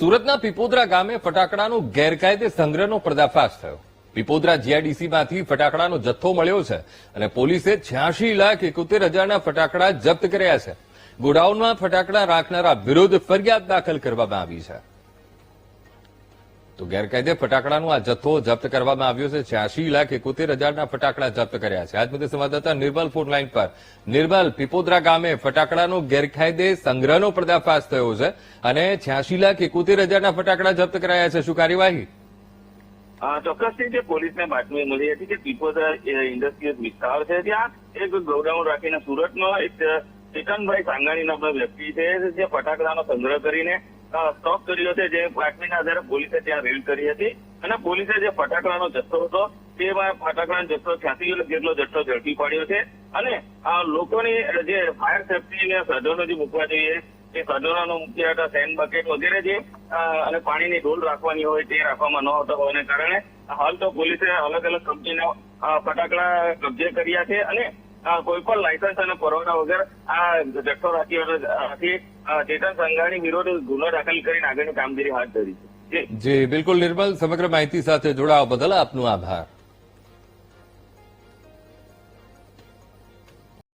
સુરતના પીપોદરા ગામે ફટાકડાનો ગેરકાયદે સંગ્રહનો પર્દાફાશ થયો। પીપોદરા જીઆઈડીસીમાંથી ફટાકડાનો જથ્થો મળ્યો છે અને પોલીસે 86,71,000ના ફટાકડા જપ્ત કર્યા છે। ગોડાઉનમાં ફટાકડા રાખનારા વિરુદ્ધ ફરિયાદ દાખલ કરવામાં આવી છે। તો ગેરકાયદે ફટાકડાનો આ જથ્થો જપ્ત કરવામાં આવ્યો છે। 86,71,000ના ફટાકડા જપ્ત કર્યા છે। આજ મુદ્દે સંવાદદાતા નિર્મલ ફોન લાઈન પર। નિર્મલ, પીપોદરા ગામે ફટાકડાનો ગેરકાયદે સંગ્રહનો પર્દાફાશ થયો છે અને 86,71,000ના ફટાકડા જપ્ત કરાયા છે। શું કાર્યવાહી? ચોક્કસથી જે પોલીસને બાતમી મળી હતી કે પીપોદરા ઇન્ડસ્ટ્રીયલ વિસ્તાર છે, ત્યાં એક ગોડાઉન રાખીને સુરતમાં એક ચેતનભાઈ સાંગાણી નામના વ્યક્તિ છે જે ફટાકડાનો સંગ્રહ કરીને સ્ટોક કર્યો છે। જે બાતમીના આધારે પોલીસે ત્યાં રેડ કરી હતી અને પોલીસે જે ફટાકડાનો જથ્થો હતો તેમાં ફટાકડાનો જથ્થો 86 જેટલો જથ્થો ઝડપી પાડ્યો છે અને લોકોની જે ફાયર સેફટીના સાધનો જે મૂકવા જોઈએ એ સાધનોનો મુખ્ય હતા, સેન્ડ બકેટ વગેરે જે અને પાણીની ડોલ રાખવાની હોય તે રાખવામાં ન હોતા હોવાને કારણે હાલ તો પોલીસે અલગ અલગ કંપનીના ફટાકડા કબજે કર્યા છે અને કોઈ પણ લાયસન્સ અને પરવાના વગર આ જથ્થો રાખી ચેતન સંઘાણી વિરુદ્ધ ગુનો દાખલ કરીને આગળની કામગીરી હાથ ધરી છે। જી બિલકુલ નિર્મલ, સમગ્ર માહિતી સાથે જોડાવા બદલ આપનો આભાર।